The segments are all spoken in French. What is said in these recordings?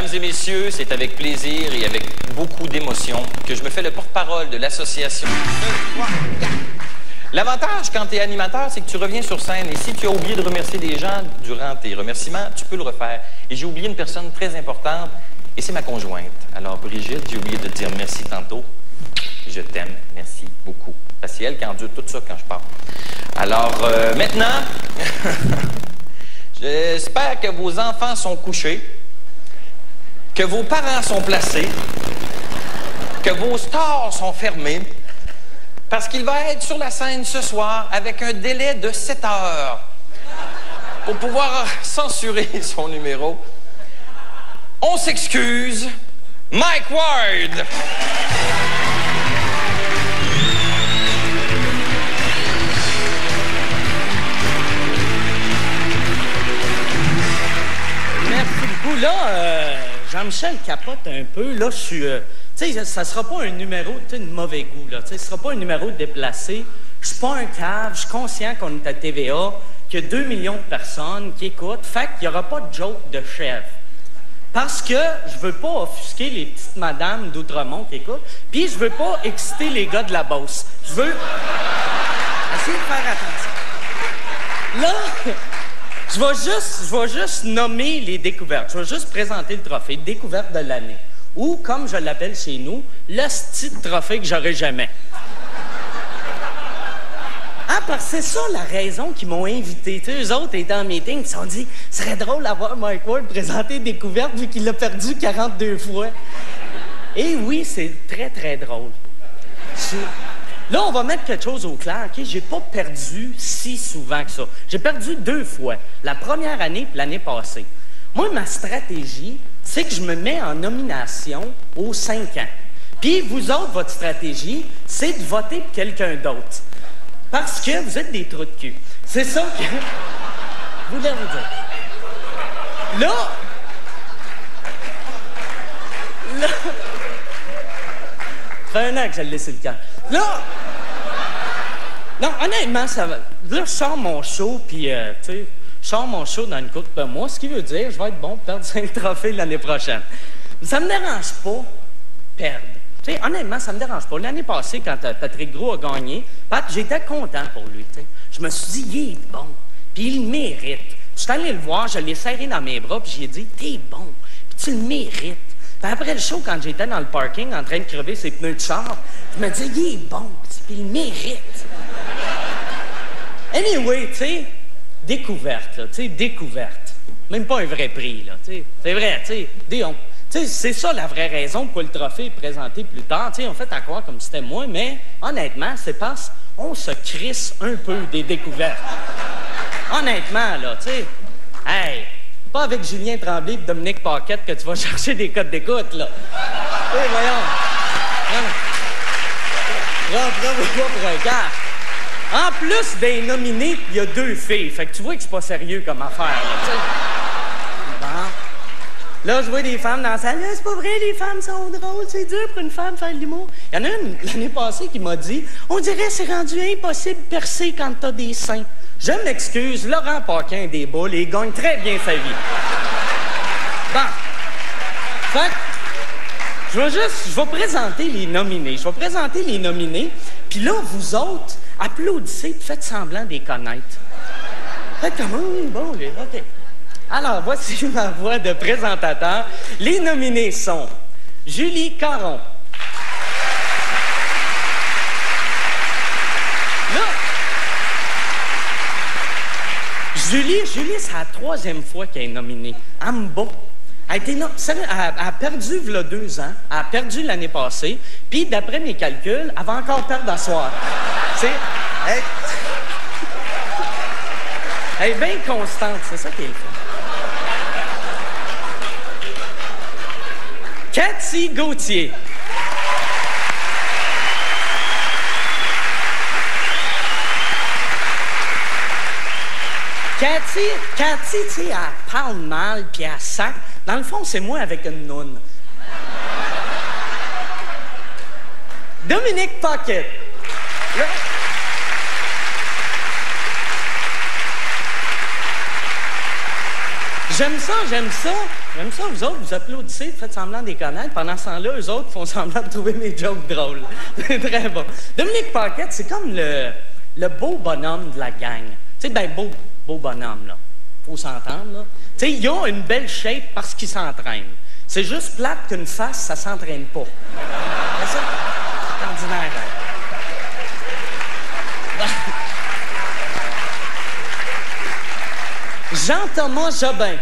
Mesdames et messieurs, c'est avec plaisir et avec beaucoup d'émotion que je me fais le porte-parole de l'association. L'avantage quand tu es animateur, c'est que tu reviens sur scène et si tu as oublié de remercier des gens durant tes remerciements, tu peux le refaire. Et j'ai oublié une personne très importante et c'est ma conjointe. Alors Brigitte, j'ai oublié de te dire merci tantôt. Je t'aime, merci beaucoup. Parce que c'est elle qui endure tout ça quand je parle. Alors maintenant, j'espère que vos enfants sont couchés, que vos parents sont placés, que vos stores sont fermés, parce qu'il va être sur la scène ce soir avec un délai de 7 heures pour pouvoir censurer son numéro. On s'excuse, Mike Ward! Merci beaucoup. Là, Jean-Michel capote un peu. Là, je suis... tu sais, ça sera pas un numéro de mauvais goût, là. Tu sais, ce sera pas un numéro déplacé. Je suis pas un cave. Je suis conscient qu'on est à TVA, qu'il y a 2 millions de personnes qui écoutent. Fait qu'il y aura pas de joke de chef. Parce que je veux pas offusquer les petites madames d'Outremont qui écoutent. Puis je veux pas exciter les gars de la Beauce. Je veux... Essayez de faire attention. Là... Je vais juste nommer les découvertes. Je vais juste présenter le trophée découverte de l'année. Ou, comme je l'appelle chez nous, le style trophée que j'aurai jamais. Ah, parce que c'est ça la raison qu'ils m'ont invité. Tu sais, eux autres étaient en meeting, ils se sont dit, ce serait drôle d'avoir Mike Ward présenter découverte vu qu'il l'a perdu 42 fois. Et oui, c'est très, très drôle. Là, on va mettre quelque chose au clair, OK? J'ai pas perdu si souvent que ça. J'ai perdu 2 fois, la première année et l'année passée. Moi, ma stratégie, c'est que je me mets en nomination aux 5 ans. Puis, vous autres, votre stratégie, c'est de voter pour quelqu'un d'autre. Parce que vous êtes des trous de cul. C'est ça que... vous voulez vous dire. Là... Ça fait 1 an que j'ai laissé le camp. Là... Non, honnêtement, ça va... Là, je sors mon show, puis, tu sais, je sors mon show dans une couple de mois, ce qui veut dire que je vais être bon pour perdre 5 trophées l'année prochaine. Ça me dérange pas, perdre. Tu sais, honnêtement, ça me dérange pas. L'année passée, quand Patrick Gros a gagné, Pat, j'étais content pour lui, tu sais. Je me suis dit, il est bon, puis il le mérite. Je suis allé le voir, je l'ai serré dans mes bras, puis j'ai dit, t'es bon, puis tu le mérites. Puis après le show, quand j'étais dans le parking en train de crever ses pneus de char, je me disais, il est bon, puis il mérite. Anyway, tu sais, découverte, là, tu sais, découverte. Même pas un vrai prix, là, tu sais. C'est vrai, tu sais, tu sais, c'est ça la vraie raison pour le trophée est présenté plus tard. Tu sais, on fait à croire comme si c'était moi, mais honnêtement, c'est parce qu'on se crisse un peu des découvertes. Honnêtement, là, tu sais, hey, pas avec Julien Tremblay et Dominique Paquette que tu vas chercher des codes d'écoute, là. Tu sais, voyons. Rentrez-vous pas pour un cas. En plus des nominés, il y a 2 filles. Fait que tu vois que c'est pas sérieux comme affaire, là, bon. Là, je vois des femmes dans la salle. C'est pas vrai, les femmes sont drôles. C'est dur pour une femme faire de l'humour. Il y en a une, l'année passée, qui m'a dit, on dirait que c'est rendu impossible de percer quand t'as des seins. Je m'excuse, Laurent Paquin des boules, il gagne très bien sa vie. Bon. Fait que, je vais présenter les nominés. Puis là, vous autres, applaudissez et faites semblant de les connaître. Faites comme, bon, OK. Alors, voici ma voix de présentateur. Les nominés sont Julie Caron. Là, Julie, c'est la 3e fois qu'elle est nominée. Elle me bat. Elle a perdu il y a 2 ans, elle a perdu l'année passée, puis d'après mes calculs, elle va encore perdre à soir. Tu sais, elle est bien constante, c'est ça qui est le fun. Cathy Gauthier. Cathy, tu sais, elle parle mal, puis elle sac. Dans le fond, c'est moi avec une noune. Dominique Paquette. Là. J'aime ça. J'aime ça, vous autres, vous applaudissez, vous faites semblant de les connaître. Pendant ce temps-là, eux autres font semblant de trouver mes jokes drôles. C'est très bon. Dominique Paquette, c'est comme le beau bonhomme de la gang. Tu sais, ben beau bonhomme, là. Faut s'entendre, là. Tu sais, il a une belle shape parce qu'il s'entraîne. C'est juste plate qu'une face, ça s'entraîne pas. C'est ça? C'est ordinaire, hein? Jean-Thomas Jobin.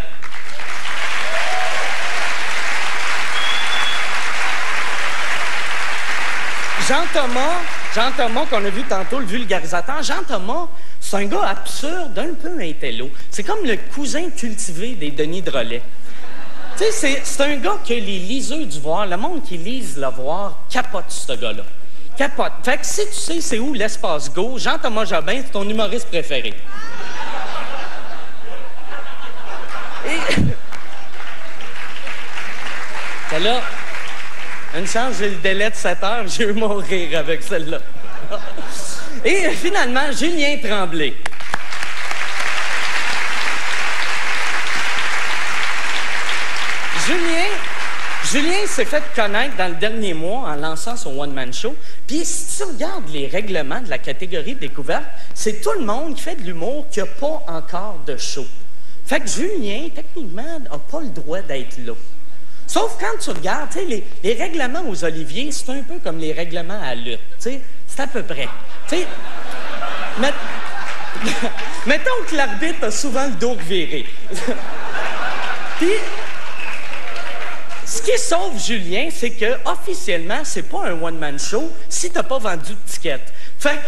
Jean-Thomas, qu'on a vu tantôt, le vulgarisateur, Jean-Thomas, c'est un gars absurde, un peu intello. C'est comme le cousin cultivé des Denis Drolet. Tu sais, c'est un gars que les liseux du voir, le monde qui lise le voir, capote ce gars-là. Capote. Fait que si tu sais c'est où l'espace Go, Jean-Thomas Jobin, c'est ton humoriste préféré. Et... là, une chance, j'ai le délai de 7 heures, j'ai eu mon rire avec celle-là. Et finalement, Julien Tremblay. Julien s'est fait connaître dans le dernier mois en lançant son one-man show. Puis si tu regardes les règlements de la catégorie découverte, c'est tout le monde qui fait de l'humour qui n'a pas encore de show. Fait que Julien, techniquement, n'a pas le droit d'être là. Sauf quand tu regardes, tu sais, les règlements aux Oliviers, c'est un peu comme les règlements à la lutte. Tu sais, c'est à peu près. Tu sais, mettons que l'arbitre a souvent le dos reviré. Puis, ce qui sauve Julien, c'est que officiellement, c'est pas un one-man show si t'as pas vendu de ticket. Fait que